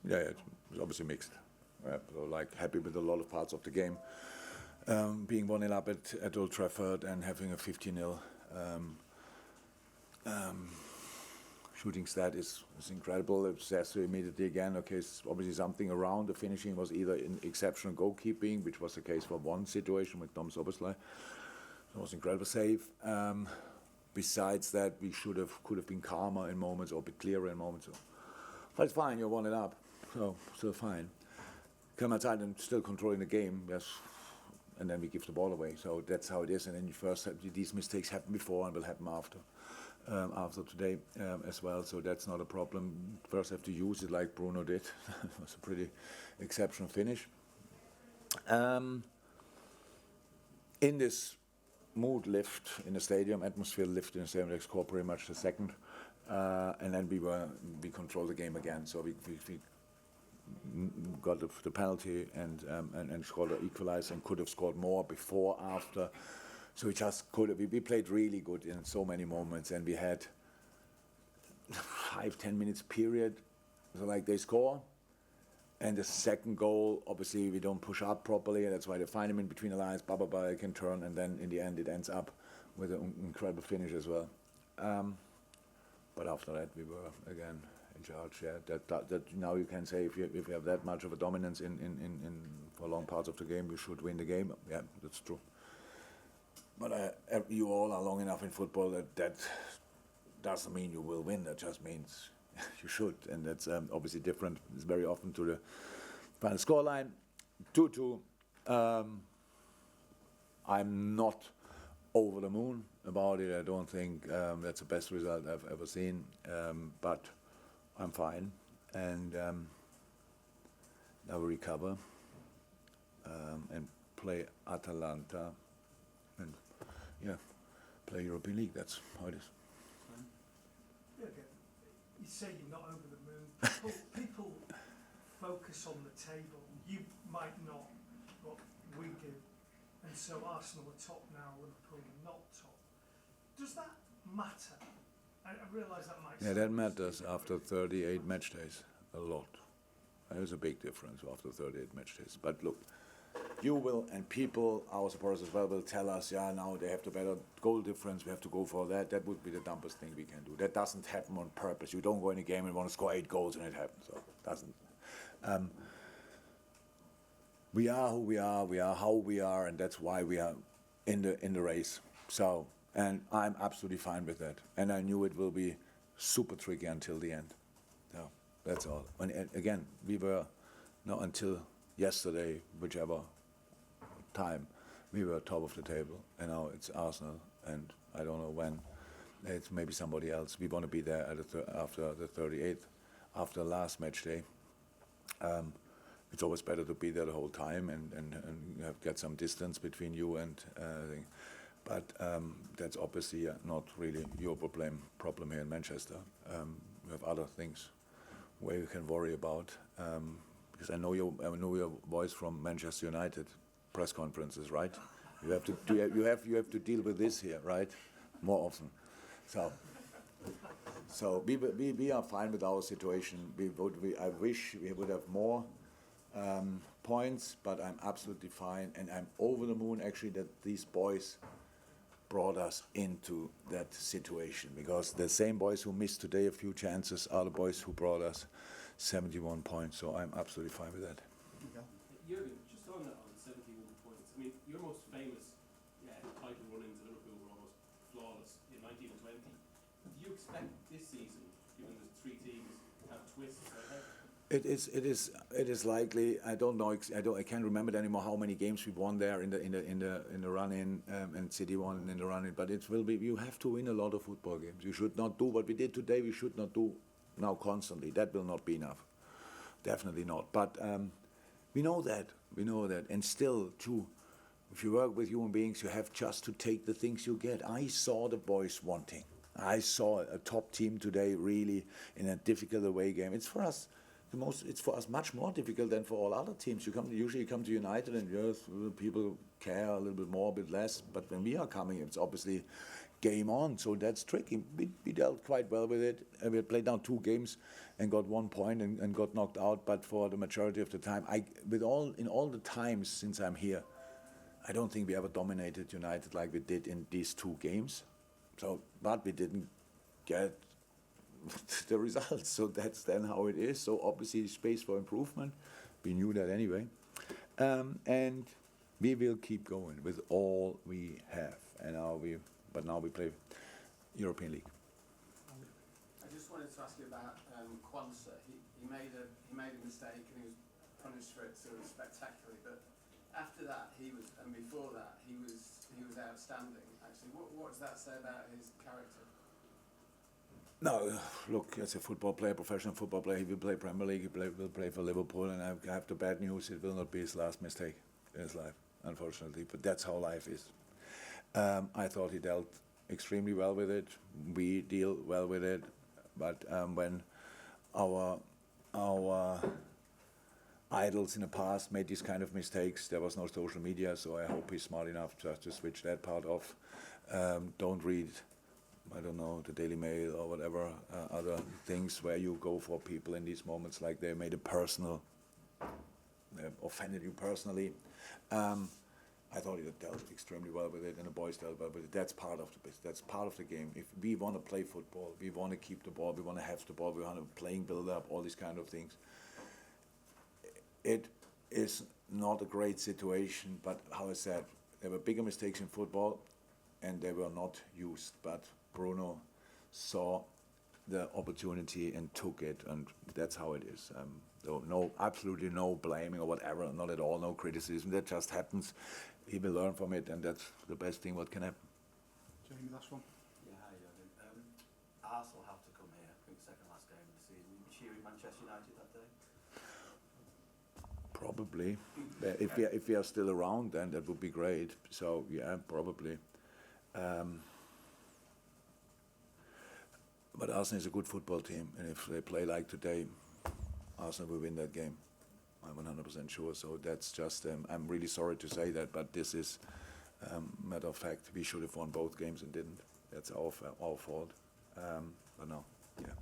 Yeah, it was obviously mixed. So like happy with a lot of parts of the game. Being 1-0 up at Old Trafford and having a 15-0 shooting stat is incredible. It says immediately again, okay, it's obviously something around. The finishing was either in exceptional goalkeeping, which was the case for one situation with Tom Soboslai. It was incredible save. Besides that, we could have been calmer in moments or a bit clearer in moments. So. But it's fine, you're 1-0 up, so still fine. Come outside and still controlling the game, yes. And then we give the ball away. So that's how it is. And then you first have, these mistakes happen before and will happen after today as well. So that's not a problem. First have to use it like Bruno did. It was a pretty exceptional finish. In this mood lift in the stadium, atmosphere lift in the stadium, they scored pretty much the second. And then we controlled the game again. So we got the penalty and scored an equalizer and could have scored more before, after. So we just we played really good in so many moments, and we had 5-10 minutes period. So like they score, and the second goal, obviously we don't push up properly, and that's why they find him in between the lines, they can turn, and then in the end it ends up with an incredible finish as well. But after that we were again in charge. Yeah, that now you can say if you have that much of a dominance in for long parts of the game, you should win the game. Yeah, that's true. But you all are long enough in football that doesn't mean you will win. That just means you should, and that's obviously different. It's very often to the final scoreline, 2-2. I'm not over the moon about it. I don't think that's the best result I've ever seen, but I'm fine, and now we recover and play Atalanta, and play European League. That's how it is. You say you're not over the moon. People focus on the table. You might not, but we do. And so Arsenal are top now, Liverpool are not top. Does that matter? I realise that might. Yeah, that matters after 38 match days a lot. There's a big difference after 38 match days. But look, you will, and people, our supporters as well, will tell us, yeah, now they have the better goal difference, we have to go for that. That would be the dumbest thing we can do. That doesn't happen on purpose. You don't go in a game and want to score 8 goals and it happens. So it doesn't. We are who we are how we are, and that's why we are in the race. So, and I'm absolutely fine with that. And I knew it will be super tricky until the end. So that's all. And again, we were not until yesterday, whichever time, we were top of the table, and now it's Arsenal, and I don't know when. It's maybe somebody else. We want to be there after the 38th, after the last match day. It's always better to be there the whole time and get some distance between you and thing. But that's obviously not really your problem here in Manchester. We have other things where you can worry about. Because I know your voice from Manchester United press conferences, right? You have to deal with this here, right? More often. So we are fine with our situation. I wish we would have more points, but I'm absolutely fine, and I'm over the moon actually that these boys brought us into that situation, because the same boys who missed today a few chances are the boys who brought us 71 points. So I'm absolutely fine with that. Jurgen, just on 71 points, I mean, your most famous title run-ins at Liverpool were almost flawless in 19 and 20. Do you expect this season, given the 3 teams, to have twists like that? It is likely. I don't know. I can't remember anymore how many games we won there in the run-in, and City won in the run-in. But it will be. You have to win a lot of football games. You should not do what we did today. We should not do now constantly. That will not be enough. Definitely not. But we know that. And still, too, if you work with human beings, you have just to take the things you get. I saw the boys wanting. I saw a top team today, really in a difficult away game. It's for us. It's for us much more difficult than for all other teams. Usually come to United and yes, people care a little bit more, a bit less. But when we are coming, it's obviously game on. So that's tricky. We dealt quite well with it. We had played now 2 games and got 1 point and got knocked out. But for the majority of the time, in all the times since I'm here, I don't think we ever dominated United like we did in these 2 games. So, but we didn't get the results. So that's then how it is. So obviously space for improvement. We knew that anyway. And we will keep going with all we have. And now we play European League. I just wanted to ask you about Kwanzaa. He made a mistake and he was punished for it sort of spectacularly. But after that, and before that, he was outstanding. Actually, what does that say about his character? No, look, as a football player, professional football player, he will play Premier League, will play for Liverpool, and I have the bad news, it will not be his last mistake in his life, unfortunately, but that's how life is. I thought he dealt extremely well with it, we deal well with it, but when our idols in the past made these kind of mistakes, there was no social media, so I hope he's smart enough just to switch that part off. Don't read, I don't know, the Daily Mail or whatever, other things where you go for people in these moments like they made it personal, they offended you personally. I thought he dealt extremely well with it, and the boys dealt well with it. That's part of the business. That's part of the game. If we want to play football, we want to keep the ball, we want to have the ball, we want to playing build-up, all these kind of things. It is not a great situation, but how I said, there were bigger mistakes in football, and they were not used. But Bruno saw the opportunity and took it, and that's how it is. Absolutely no blaming or whatever, not at all, no criticism. That just happens. He will learn from it, and that's the best thing what can happen. Jamie, last one. Yeah, hi Jurgen. Arsenal have to come here. I think second last game of the season. You cheering Manchester United that day? Probably. If we are still around, then that would be great. So yeah, probably. But Arsenal is a good football team, and if they play like today, Arsenal will win that game. I'm 100% sure. So that's just, I'm really sorry to say that, but this is matter of fact. We should have won both games and didn't. That's our fault. But no, yeah.